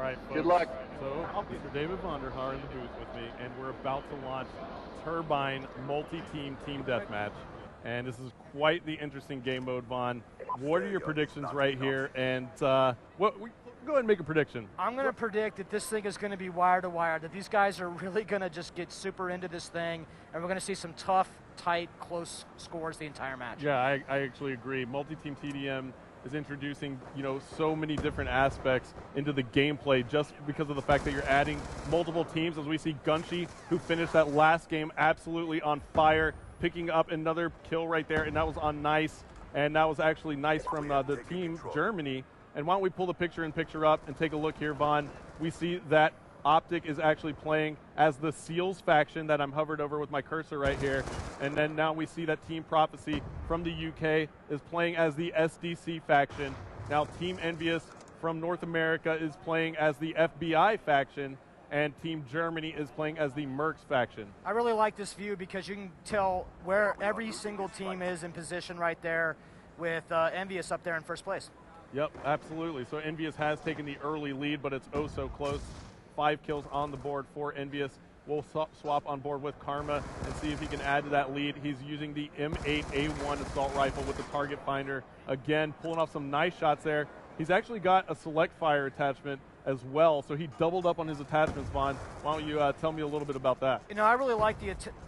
right, folks. Good luck. So, Mr. David Vonderhaar in the booth with me, and we're about to launch Turbine Multi-Team Team Deathmatch. And this is quite the interesting game mode, Vaughn. What are your predictions right here? And go ahead and make a prediction. I'm going to predict that this thing is going to be wire to wire, that these guys are really going to just get super into this thing, and we're going to see some tough, tight, close scores the entire match. Yeah, I actually agree. Multi-Team TDM is introducing, so many different aspects into the gameplay just because of the fact that you're adding multiple teams, as we see Gunshi, who finished that last game absolutely on fire, picking up another kill right there, and that was on Nice, and that was actually Nice from the team Germany. And why don't we pull the picture-in-picture up and take a look here, Vaughn. We see that Optic is actually playing as the Seals faction that I'm hovered over with my cursor right here. And then now we see that Team Prophecy from the UK is playing as the SDC faction. Now Team Envious from North America is playing as the FBI faction, and Team Germany is playing as the Mercs faction. I really like this view because you can tell where every single team is in position right there, with Envious up there in first place. Yep, absolutely. So Envious has taken the early lead, but it's oh so close. 5 kills on the board for Envious. We'll swap on board with Karma and see if he can add to that lead. He's using the M8A1 assault rifle with the target finder. Again, pulling off some nice shots there. He's actually got a select fire attachment as well, so he doubled up on his attachments, Vaughn. Why don't you tell me a little bit about that? I really like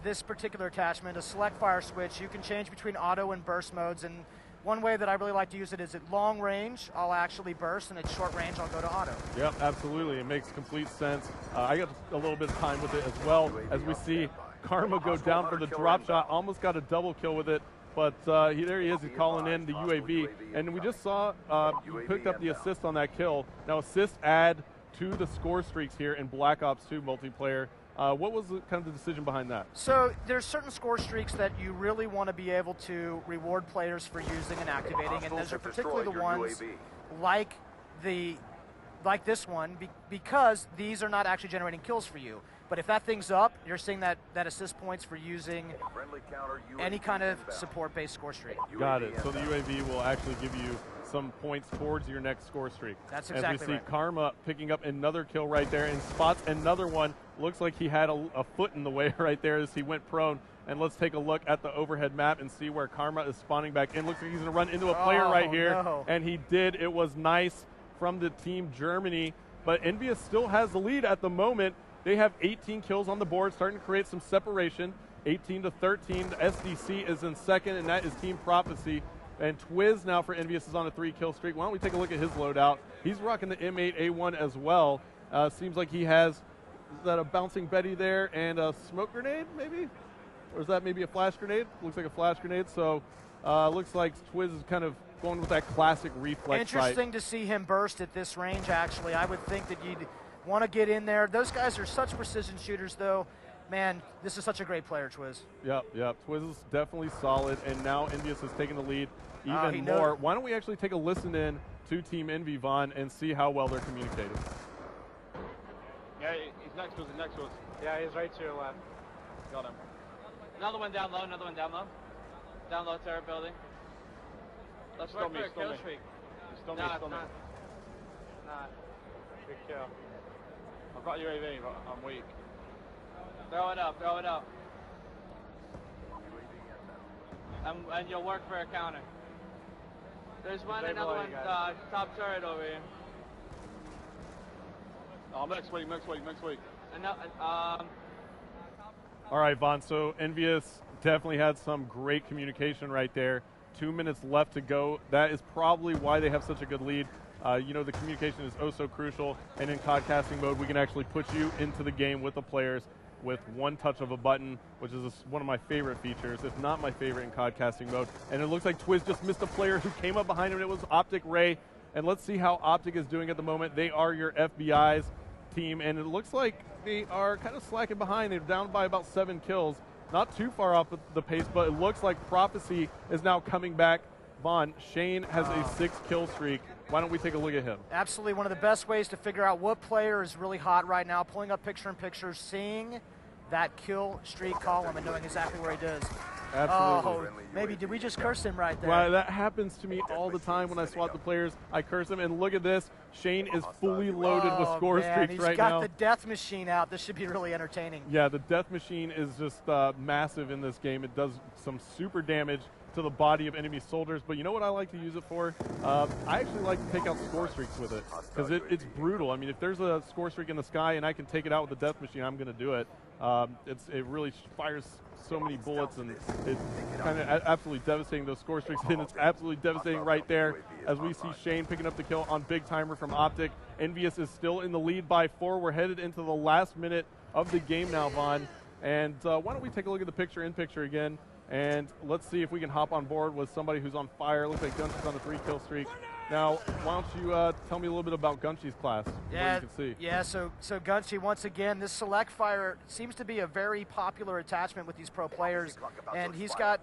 this particular attachment, a select fire switch. You can change between auto and burst modes, and one way that I really like to use it is at long range, I'll actually burst, and at short range, I'll go to auto. Yep, absolutely. It makes complete sense. I got a little bit of time with it as well, as we see Karma go down for the drop shot, almost got a double kill with it, but there he is, he's calling in the UAV. And we just saw he picked up the assist on that kill. Now assists add to the score streaks here in Black Ops 2 multiplayer. What was kind of the decision behind that? So there's certain score streaks that you really want to be able to reward players for using and activating, and those are particularly the ones like this one, because these are not actually generating kills for you. But if that thing's up, you're seeing that assist points for using any kind of support-based score streak. Got it. So the UAV will actually give you some points towards your next score streak. That's exactly right. As we see Karma picking up another kill right there and spots another one. Looks like he had a foot in the way right there as he went prone. And let's take a look at the overhead map and see where Karma is spawning back in. Looks like he's going to run into a player right here. No. And he did. It was Nice from the Team Germany. But Envious still has the lead at the moment. They have 18 kills on the board, starting to create some separation. 18 to 13. The SDC is in second, and that is Team Prophecy. And Twiz now for Envious is on a 3-kill streak. Why don't we take a look at his loadout? He's rocking the M8A1 as well. Seems like he has, is that a bouncing Betty there and a smoke grenade maybe? Or is that maybe a flash grenade? Looks like a flash grenade. So looks like Twiz is kind of going with that classic reflex Interesting to see him burst at this range, actually. I would think that you'd want to get in there. Those guys are such precision shooters, though. Man, this is such a great player, Twiz. Yep. Twiz is definitely solid, and now Envious has taken the lead even more. Why don't we actually take a listen in to Team Envy, Vaughn, and see how well they're communicating? Yeah, he's next to us, Yeah, he's right to your left. Got him. Another one down low, Down low, turret building. Let's work for a kill streak. Nah. Good kill. I've got UAV, but I'm weak. Throw it up. And you'll work for a counter. There's another one, top turret over here. Oh, next week. All right, Vaughn, so Envious definitely had some great communication right there. 2 minutes left to go. That is probably why they have such a good lead. The communication is oh so crucial, and in COD-casting mode, we can actually put you into the game with the players with one touch of a button, which is one of my favorite features, if not my favorite in COD-casting mode. And it looks like Twiz just missed a player who came up behind him. It was Optic Ray. And let's see how Optic is doing at the moment. They are your FBI's team, and it looks like they are kind of slacking behind. They're down by about 7 kills. Not too far off the pace, but it looks like Prophecy is now coming back. Vaughn, Shane has a 6-kill streak. Why don't we take a look at him? Absolutely, one of the best ways to figure out what player is really hot right now, pulling up picture-in-picture, seeing that kill streak column and knowing exactly where he is. Absolutely. Oh, maybe did we just curse him right there? Well, that happens to me all the time when I swap the players. I curse them, and look at this. Shane is fully loaded with score streaks right now. He's got the death machine out. This should be really entertaining. Yeah, the death machine is just massive in this game. It does some super damage to the body of enemy soldiers, but you know what I like to use it for? I actually like to take out score streaks with it, because it's brutal. I mean, if there's a score streak in the sky and I can take it out with the death machine, I'm going to do it. It really fires so many bullets, and it's kind of absolutely devastating, those score streaks, and it's absolutely devastating right there as we see Shane picking up the kill on Big Timer from Optic. Envious is still in the lead by 4. We're headed into the last minute of the game now, Vaughn. And why don't we take a look at the picture-in-picture again, and let's see if we can hop on board with somebody who's on fire. Looks like Gunshy's on the 3-kill streak. Now, why don't you tell me a little bit about Gunshy's class, yeah, you can see. Yeah, so Gunshy, once again, this select fire seems to be a very popular attachment with these pro players, and he's got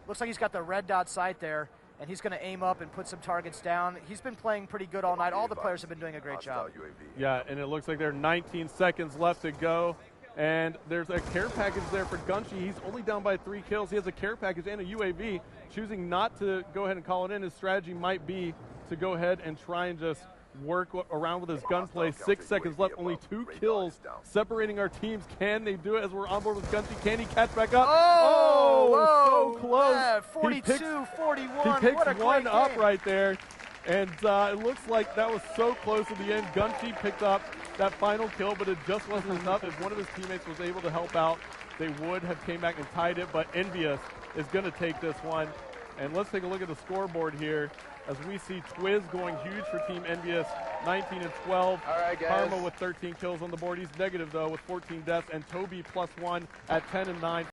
looks like he's got the red dot sight there, and he's going to aim up and put some targets down. He's been playing pretty good all night. All the players have been doing a great job. Yeah, and it looks like there are 19 seconds left to go. And there's a care package there for Gunshy. He's only down by 3 kills. He has a care package and a UAV. Choosing not to go ahead and call it in, his strategy might be to go ahead and try and just work around with his gunplay. 6 seconds left, only 2 kills separating our teams. Can they do it as we're on board with Gunshy? Can he catch back up? Oh, so close. Yeah, 42-41. He picks what a one up game. right there. And it looks like that was so close at the end. Gunshy picked up that final kill, but it just wasn't enough. If one of his teammates was able to help out, they would have came back and tied it, but Envious is going to take this one. And let's take a look at the scoreboard here as we see Twiz going huge for Team Envious, 19 and 12. All right, guys. Karma with 13 kills on the board. He's negative, though, with 14 deaths, and Toby +1 at 10 and 9.